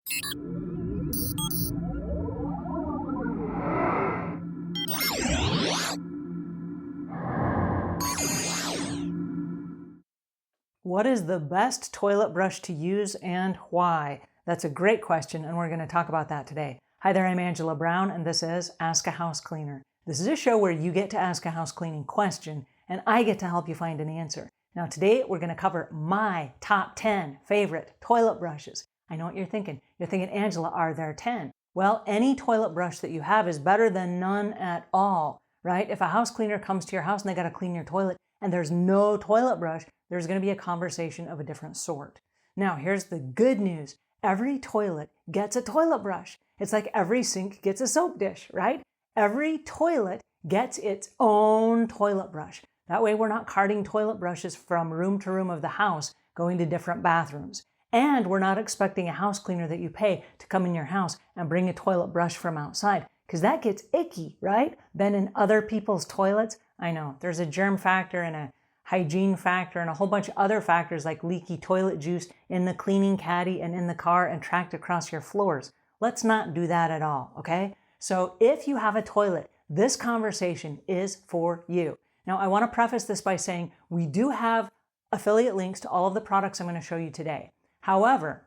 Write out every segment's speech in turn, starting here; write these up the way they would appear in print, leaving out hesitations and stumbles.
What is the best toilet brush to use and why? That's a great question, and we're going to talk about that today. Hi there, I'm Angela Brown, and this is Ask a House Cleaner. This is a show where you get to ask a house cleaning question, and I get to help you find an answer. Now today, we're going to cover my top 10 favorite toilet brushes. I know what you're thinking. You're thinking, Angela, are there 10? Well, any toilet brush that you have is better than none at all, right? If a house cleaner comes to your house and they got to clean your toilet, and there's no toilet brush, there's going to be a conversation of a different sort. Now, here's the good news. Every toilet gets a toilet brush. It's like every sink gets a soap dish, right? Every toilet gets its own toilet brush. That way we're not carting toilet brushes from room to room of the house, going to different bathrooms. And we're not expecting a house cleaner that you pay to come in your house and bring a toilet brush from outside, because that gets icky, right? Been in other people's toilets. I know, there's a germ factor and a hygiene factor and a whole bunch of other factors like leaky toilet juice in the cleaning caddy and in the car and tracked across your floors. Let's not do that at all, okay? So if you have a toilet, this conversation is for you. Now, I want to preface this by saying we do have affiliate links to all of the products I'm going to show you today. However,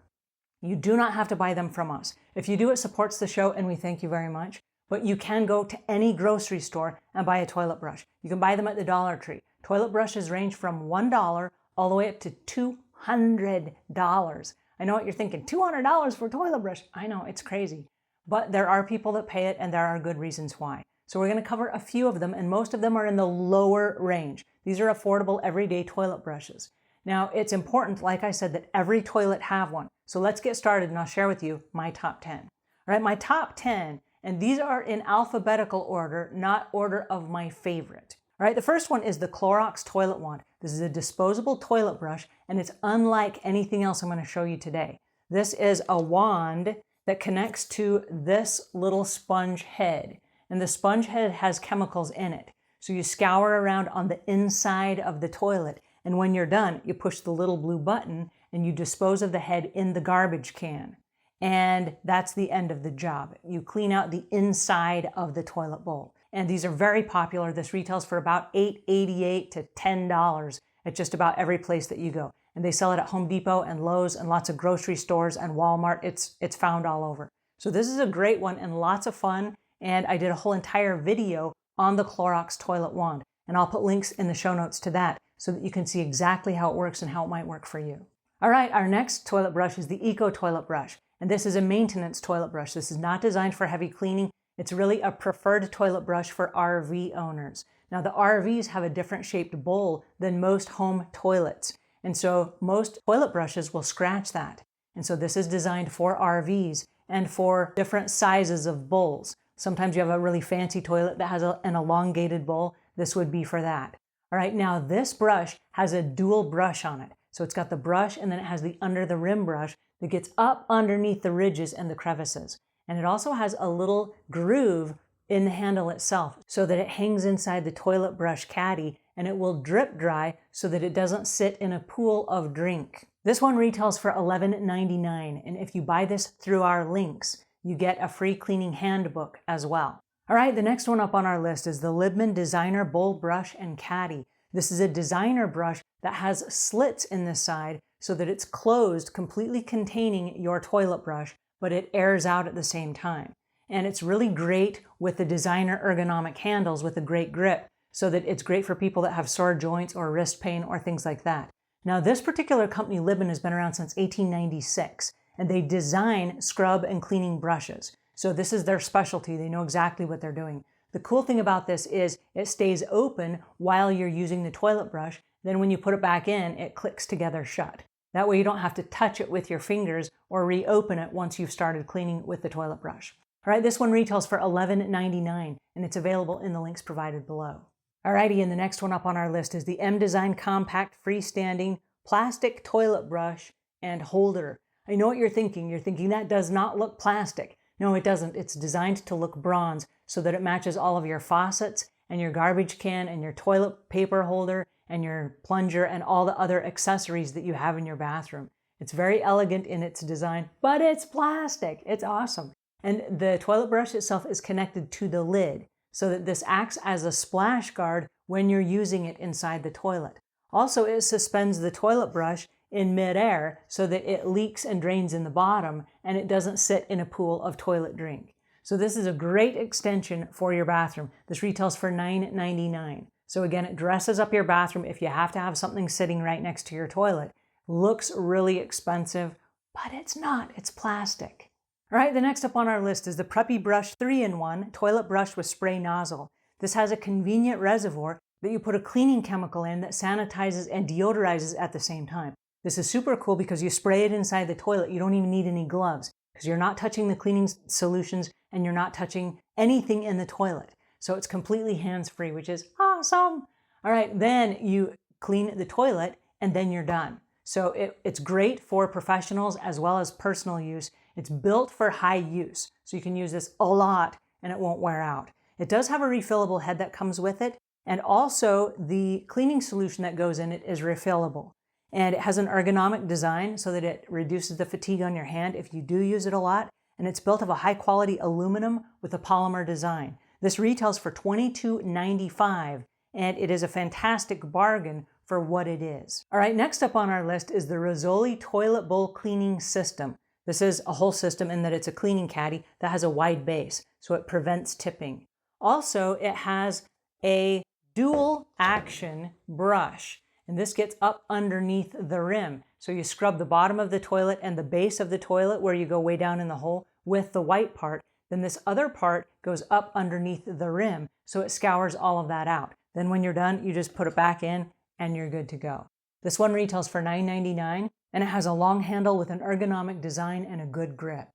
you do not have to buy them from us. If you do, it supports the show, and we thank you very much. But you can go to any grocery store and buy a toilet brush. You can buy them at the Dollar Tree. Toilet brushes range from $1 all the way up to $200. I know what you're thinking, $200 for a toilet brush. I know, it's crazy. But there are people that pay it, and there are good reasons why. So we're going to cover a few of them, and most of them are in the lower range. These are affordable everyday toilet brushes. Now, it's important, like I said, that every toilet have one. So let's get started, and I'll share with you my top 10. All right, my top 10, and these are in alphabetical order, not order of my favorite. All right, the first one is the Clorox ToiletWand. This is a disposable toilet brush, and it's unlike anything else I'm going to show you today. This is a wand that connects to this little sponge head, and the sponge head has chemicals in it. So you scour around on the inside of the toilet, and when you're done, you push the little blue button, and you dispose of the head in the garbage can. And that's the end of the job. You clean out the inside of the toilet bowl. And these are very popular. This retails for about $8.88 to $10 at just about every place that you go. And they sell it at Home Depot and Lowe's and lots of grocery stores and Walmart. It's found all over. So this is a great one and lots of fun. And I did a whole entire video on the Clorox Toilet Wand. And I'll put links in the show notes to that so that you can see exactly how it works and how it might work for you. All right, our next toilet brush is the Eco Toilet Brush. And this is a maintenance toilet brush. This is not designed for heavy cleaning. It's really a preferred toilet brush for RV owners. Now, the RVs have a different shaped bowl than most home toilets. And so most toilet brushes will scratch that. And so this is designed for RVs and for different sizes of bowls. Sometimes you have a really fancy toilet that has an elongated bowl. This would be for that. All right, now this brush has a dual brush on it. So it's got the brush and then it has the under the rim brush that gets up underneath the ridges and the crevices. And it also has a little groove in the handle itself so that it hangs inside the toilet brush caddy and it will drip dry so that it doesn't sit in a pool of drink. This one retails for $11.99, and if you buy this through our links, you get a free cleaning handbook as well. All right, the next one up on our list is the Liebman Designer Bowl Brush and Caddy. This is a designer brush that has slits in the side so that it's closed, completely containing your toilet brush, but it airs out at the same time. And it's really great with the designer ergonomic handles with a great grip, so that it's great for people that have sore joints or wrist pain or things like that. Now, this particular company, Liebman, has been around since 1896, and they design scrub and cleaning brushes. So this is their specialty. They know exactly what they're doing. The cool thing about this is it stays open while you're using the toilet brush. Then when you put it back in, it clicks together shut. That way you don't have to touch it with your fingers or reopen it once you've started cleaning with the toilet brush. All right, this one retails for $11.99, and it's available in the links provided below. Alrighty, and the next one up on our list is the M-Design Compact Freestanding Plastic Toilet Brush and Holder. I know what you're thinking. You're thinking that does not look plastic. No, it doesn't. It's designed to look bronze so that it matches all of your faucets and your garbage can and your toilet paper holder and your plunger and all the other accessories that you have in your bathroom. It's very elegant in its design, but it's plastic. It's awesome. And the toilet brush itself is connected to the lid so that this acts as a splash guard when you're using it inside the toilet. Also, it suspends the toilet brush in midair so that it leaks and drains in the bottom and it doesn't sit in a pool of toilet drink. So this is a great extension for your bathroom. This retails for $9.99. So again, it dresses up your bathroom if you have to have something sitting right next to your toilet. Looks really expensive, but it's not. It's plastic. All right, the next up on our list is the Peppy Brush 3-in-1 Toilet Brush with Spray Nozzle. This has a convenient reservoir that you put a cleaning chemical in that sanitizes and deodorizes at the same time. This is super cool because you spray it inside the toilet. You don't even need any gloves because you're not touching the cleaning solutions and you're not touching anything in the toilet. So it's completely hands-free, which is awesome. All right, then you clean the toilet and then you're done. So it's great for professionals as well as personal use. It's built for high use. So you can use this a lot and it won't wear out. It does have a refillable head that comes with it. And also the cleaning solution that goes in it is refillable. And it has an ergonomic design so that it reduces the fatigue on your hand if you do use it a lot. And it's built of a high quality aluminum with a polymer design. This retails for $22.95 and it is a fantastic bargain for what it is. All right, next up on our list is the Rosoli Toilet Bowl Cleaning System. This is a whole system in that it's a cleaning caddy that has a wide base, so it prevents tipping. Also, it has a dual action brush, and this gets up underneath the rim. So you scrub the bottom of the toilet and the base of the toilet where you go way down in the hole with the white part. Then this other part goes up underneath the rim, so it scours all of that out. Then when you're done, you just put it back in and you're good to go. This one retails for $9.99 and it has a long handle with an ergonomic design and a good grip.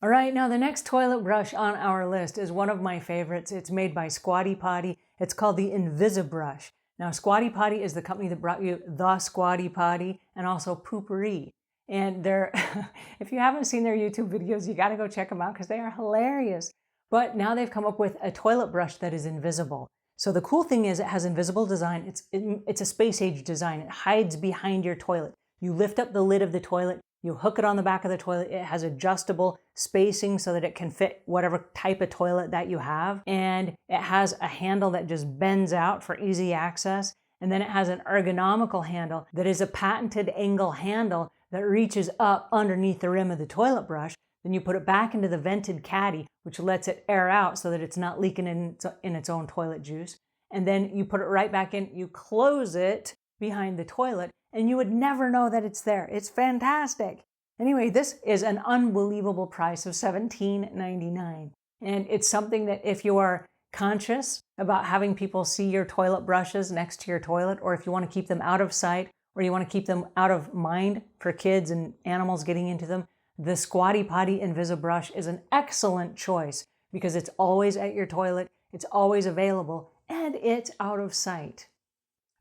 All right, now the next toilet brush on our list is one of my favorites. It's made by Squatty Potty. It's called the Invisibrush. Now, Squatty Potty is the company that brought you the Squatty Potty and also Poopery. And they're, if you haven't seen their YouTube videos, you got to go check them out because they are hilarious. But now they've come up with a toilet brush that is invisible. So the cool thing is it has invisible design. It's a space age design. It hides behind your toilet. You lift up the lid of the toilet, you hook it on the back of the toilet. It has adjustable spacing so that it can fit whatever type of toilet that you have. And it has a handle that just bends out for easy access. And then it has an ergonomical handle that is a patented angle handle that reaches up underneath the rim of the toilet brush. Then you put it back into the vented caddy, which lets it air out so that it's not leaking in its own toilet juice. And then you put it right back in, you close it behind the toilet, and you would never know that it's there. It's fantastic. Anyway, this is an unbelievable price of $17.99. And it's something that if you are conscious about having people see your toilet brushes next to your toilet, or if you want to keep them out of sight, or you want to keep them out of mind for kids and animals getting into them, the Squatty Potty Invisibrush is an excellent choice because it's always at your toilet, it's always available, and it's out of sight.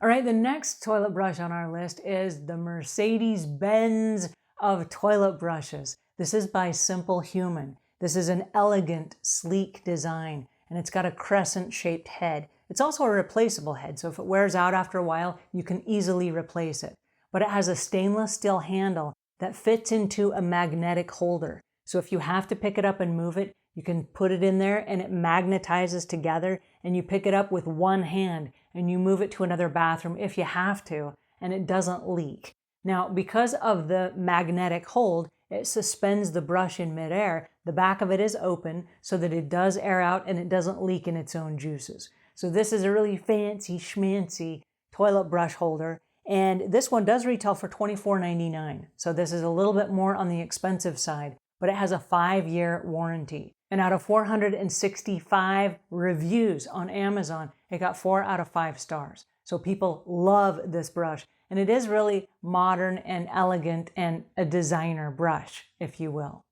All right, the next toilet brush on our list is the Mercedes-Benz of toilet brushes. This is by SimpleHuman. This is an elegant, sleek design, and it's got a crescent-shaped head. It's also a replaceable head, so if it wears out after a while, you can easily replace it. But it has a stainless steel handle that fits into a magnetic holder. So if you have to pick it up and move it, you can put it in there and it magnetizes together, and you pick it up with one hand and you move it to another bathroom if you have to, and it doesn't leak. Now, because of the magnetic hold, it suspends the brush in midair. The back of it is open so that it does air out and it doesn't leak in its own juices. So this is a really fancy schmancy toilet brush holder. And this one does retail for $24.99. So this is a little bit more on the expensive side, but it has a 5-year warranty. And out of 465 reviews on Amazon, it got 4 out of 5 stars. So people love this brush. And it is really modern and elegant and a designer brush, if you will.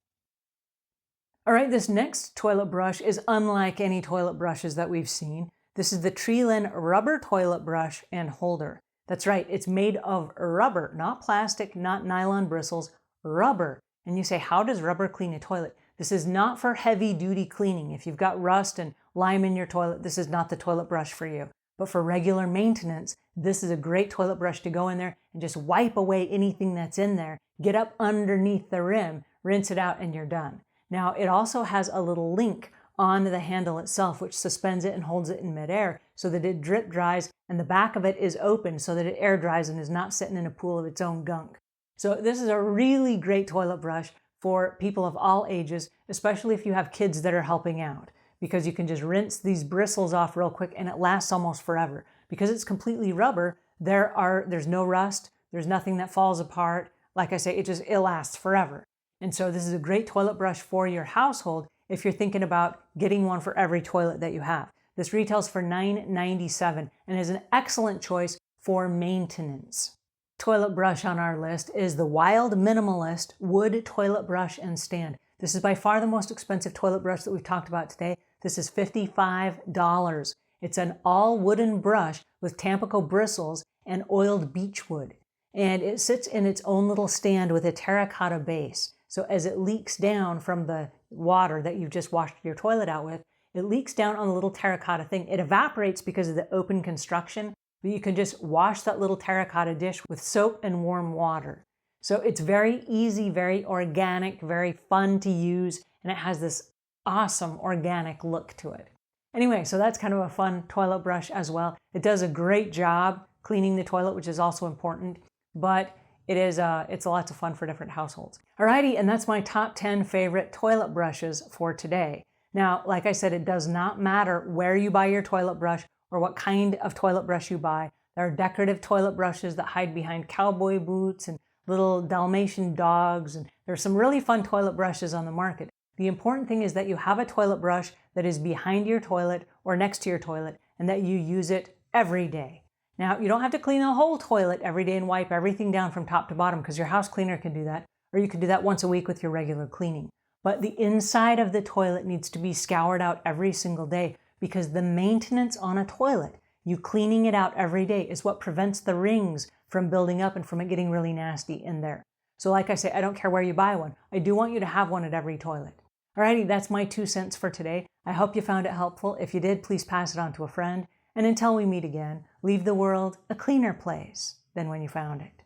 All right, this next toilet brush is unlike any toilet brushes that we've seen. This is the Treelen rubber toilet brush and holder. That's right, it's made of rubber, not plastic, not nylon bristles, rubber. And you say, how does rubber clean a toilet? This is not for heavy duty cleaning. If you've got rust and lime in your toilet, this is not the toilet brush for you. But for regular maintenance, this is a great toilet brush to go in there and just wipe away anything that's in there, get up underneath the rim, rinse it out, and you're done. Now, it also has a little link on the handle itself, which suspends it and holds it in midair so that it drip dries, and the back of it is open so that it air dries and is not sitting in a pool of its own gunk. So this is a really great toilet brush for people of all ages, especially if you have kids that are helping out, because you can just rinse these bristles off real quick and it lasts almost forever. Because it's completely rubber, there's no rust, there's nothing that falls apart. Like I say, it lasts forever. And so this is a great toilet brush for your household if you're thinking about getting one for every toilet that you have. This retails for $9.97 and is an excellent choice for maintenance. Toilet brush on our list is the Wild Minimalist Wood Toilet Brush and Stand. This is by far the most expensive toilet brush that we've talked about today. This is $55. It's an all wooden brush with Tampico bristles and oiled beechwood. And it sits in its own little stand with a terracotta base. So as it leaks down from the water that you've just washed your toilet out with, it leaks down on the little terracotta thing. It evaporates because of the open construction, but you can just wash that little terracotta dish with soap and warm water. So it's very easy, very organic, very fun to use, and it has this awesome organic look to it. Anyway, so that's kind of a fun toilet brush as well. It does a great job cleaning the toilet, which is also important, but it's lots of fun for different households. Alrighty, and that's my top 10 favorite toilet brushes for today. Now, like I said, it does not matter where you buy your toilet brush or what kind of toilet brush you buy. There are decorative toilet brushes that hide behind cowboy boots and little Dalmatian dogs, and there's some really fun toilet brushes on the market. The important thing is that you have a toilet brush that is behind your toilet or next to your toilet and that you use it every day. Now, you don't have to clean the whole toilet every day and wipe everything down from top to bottom because your house cleaner can do that, or you can do that once a week with your regular cleaning. But the inside of the toilet needs to be scoured out every single day because the maintenance on a toilet, you cleaning it out every day, is what prevents the rings from building up and from it getting really nasty in there. So like I say, I don't care where you buy one. I do want you to have one at every toilet. Alrighty, that's my 2 cents for today. I hope you found it helpful. If you did, please pass it on to a friend. And until we meet again, leave the world a cleaner place than when you found it.